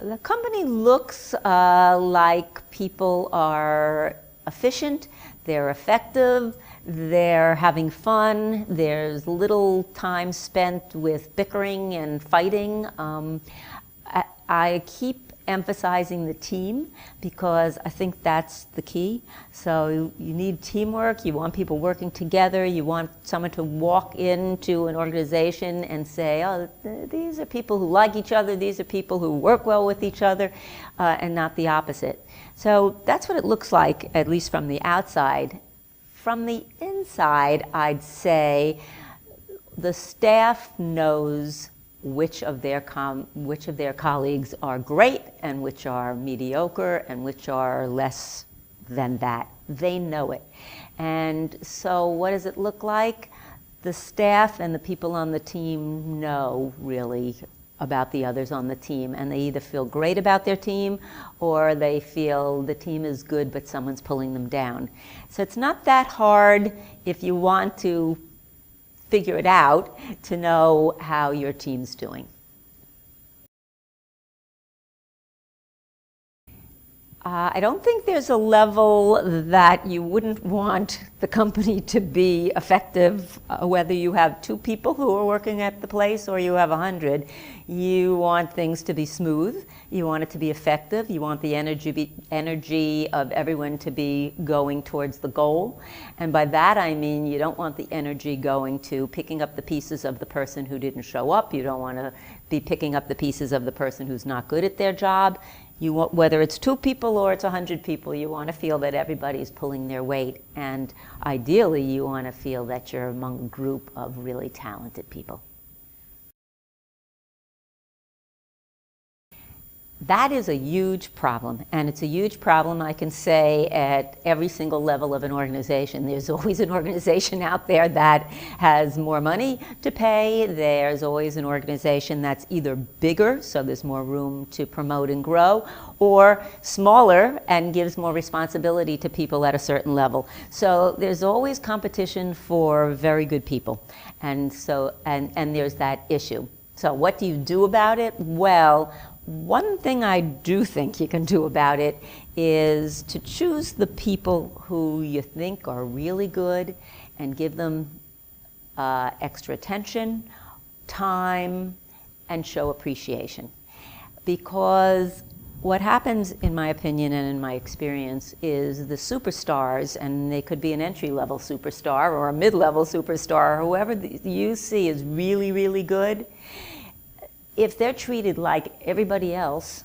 The company looks like people are efficient, they're effective, they're having fun, there's little time spent with bickering and fighting. I keep emphasizing the team because I think that's the key. So you need teamwork, you want people working together, you want someone to walk into an organization and say, oh, these are people who like each other, these are people who work well with each other, and not the opposite. So that's what it looks like, at least from the outside. From the inside, I'd say the staff knows which of their colleagues are great and which are mediocre and which are less than that. They know it. And so what does it look like? The staff and the people on the team know really about the others on the team, and they either feel great about their team or they feel the team is good but someone's pulling them down. So it's not that hard if you want to figure it out to know how your team's doing. I don't think there's a level that you wouldn't want the company to be effective, whether you have 2 people who are working at the place or you have 100. You want things to be smooth, you want it to be effective, you want the energy of everyone to be going towards the goal. And by that I mean you don't want the energy going to picking up the pieces of the person who didn't show up. You don't want to be picking up the pieces of the person who's not good at their job. You want, whether it's 2 people or it's 100 people, you want to feel that everybody's pulling their weight. And ideally, you want to feel that you're among a group of really talented people. That is a huge problem, and it's a huge problem, I can say, at every single level of an organization. There's always an organization out there that has more money to pay. There's always an organization that's either bigger, so there's more room to promote and grow, or smaller and gives more responsibility to people at a certain level. So there's always competition for very good people, and so and there's that issue. So what do you do about it? Well, one thing I do think you can do about it is to choose the people who you think are really good and give them extra attention, time, and show appreciation. Because what happens, in my opinion and in my experience, is the superstars, and they could be an entry-level superstar or a mid-level superstar, or whoever you see is really, really good. If they're treated like everybody else,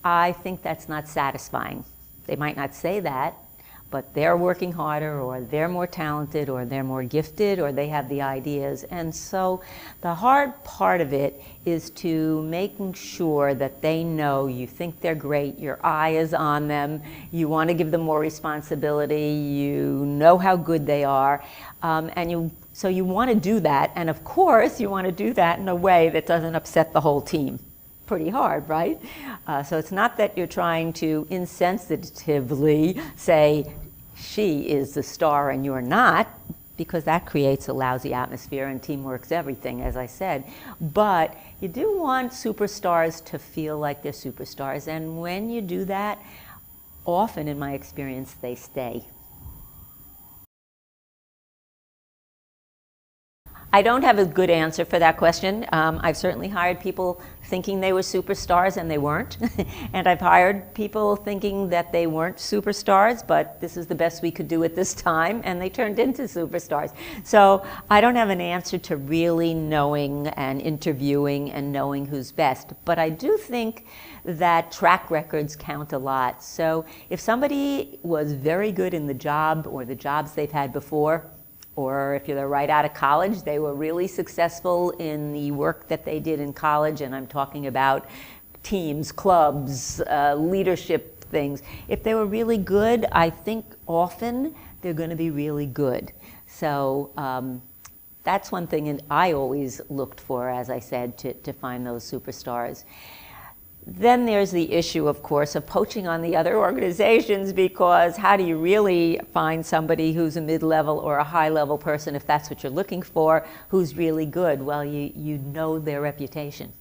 I think that's not satisfying. They might not say that, but they're working harder, or they're more talented, or they're more gifted, or they have the ideas. And so the hard part of it is to making sure that they know you think they're great, your eye is on them, you want to give them more responsibility, you know how good they are, so you want to do that, and of course you want to do that in a way that doesn't upset the whole team. Pretty hard, right? So it's not that you're trying to insensitively say, she is the star and you're not, because that creates a lousy atmosphere, and teamwork's everything, as I said. But you do want superstars to feel like they're superstars, and when you do that, often in my experience, they stay. I don't have a good answer for that question. I've certainly hired people thinking they were superstars and they weren't. And I've hired people thinking that they weren't superstars, but this is the best we could do at this time, and they turned into superstars. So I don't have an answer to really knowing and interviewing and knowing who's best. But I do think that track records count a lot. So if somebody was very good in the job or the jobs they've had before, or if they're right out of college, they were really successful in the work that they did in college, and I'm talking about teams, clubs, leadership things. If they were really good, I think often they're going to be really good. So that's one thing I always looked for, as I said, to find those superstars. Then there's the issue, of course, of poaching on the other organizations, because how do you really find somebody who's a mid-level or a high-level person, if that's what you're looking for, who's really good? Well, you know their reputation.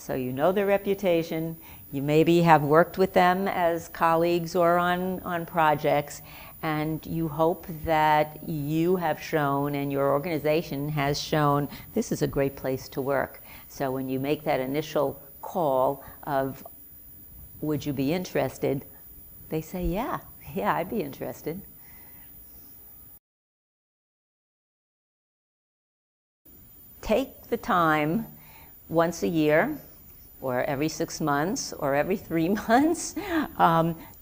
So you know their reputation, you maybe have worked with them as colleagues or on projects, and you hope that you have shown and your organization has shown this is a great place to work. So when you make that initial call of, would you be interested? They say, yeah, I'd be interested. Take the time once a year, or every 6 months, or every 3 months.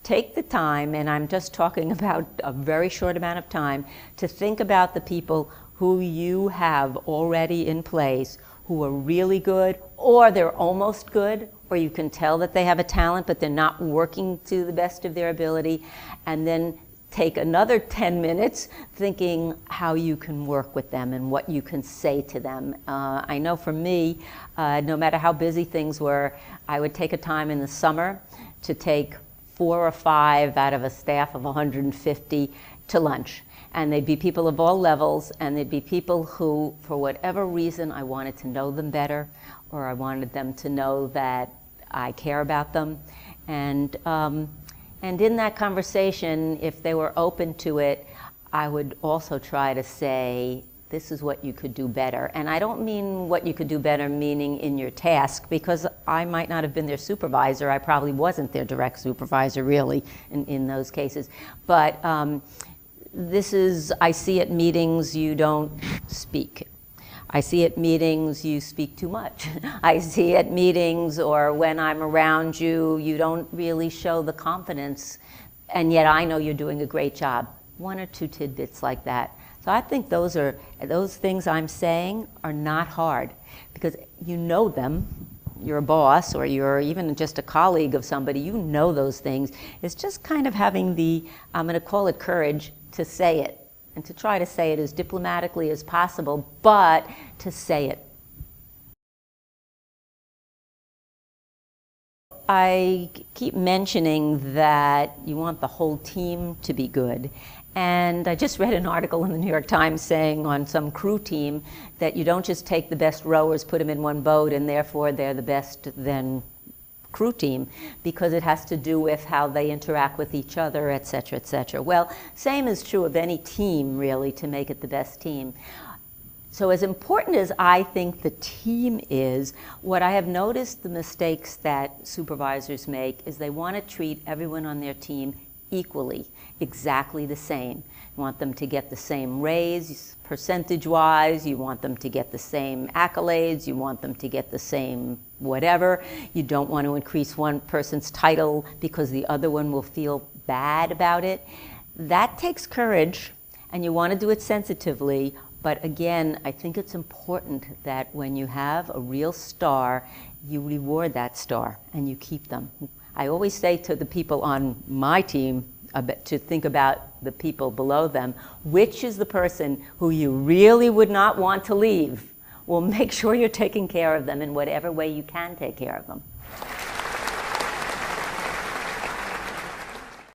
Take the time, and I'm just talking about a very short amount of time, to think about the people who you have already in place, who are really good, or they're almost good, or you can tell that they have a talent, but they're not working to the best of their ability, and then take another 10 minutes thinking how you can work with them and what you can say to them. I know for me, no matter how busy things were, I would take a time in the summer to take 4 or 5 out of a staff of 150 to lunch. And they'd be people of all levels, and they'd be people who, for whatever reason, I wanted to know them better, or I wanted them to know that I care about them. And in that conversation, if they were open to it, I would also try to say, this is what you could do better. And I don't mean what you could do better meaning in your task, because I might not have been their supervisor. I probably wasn't their direct supervisor, really, in those cases. But this is, I see at meetings, you don't speak. I see at meetings, you speak too much. I see at meetings, or when I'm around you, you don't really show the confidence, and yet I know you're doing a great job. 1 or 2 tidbits like that. So I think those things I'm saying are not hard, because you know them. You're a boss, or you're even just a colleague of somebody, you know those things. It's just kind of having the, I'm going to call it courage, to say it, and to try to say it as diplomatically as possible, but to say it. I keep mentioning that you want the whole team to be good. And I just read an article in the New York Times saying on some crew team that you don't just take the best rowers, put them in one boat, and therefore they're the best then crew team, because it has to do with how they interact with each other, et cetera, et cetera. Well, same is true of any team, really, to make it the best team. So as important as I think the team is, what I have noticed the mistakes that supervisors make is they want to treat everyone on their team equally, exactly the same. You want them to get the same raise percentage-wise, you want them to get the same accolades, you want them to get the same whatever. You don't want to increase one person's title because the other one will feel bad about it. That takes courage, and you want to do it sensitively. But again, I think it's important that when you have a real star, you reward that star and you keep them. I always say to the people on my team to think about the people below them, which is the person who you really would not want to leave. Well, make sure you're taking care of them in whatever way you can take care of them.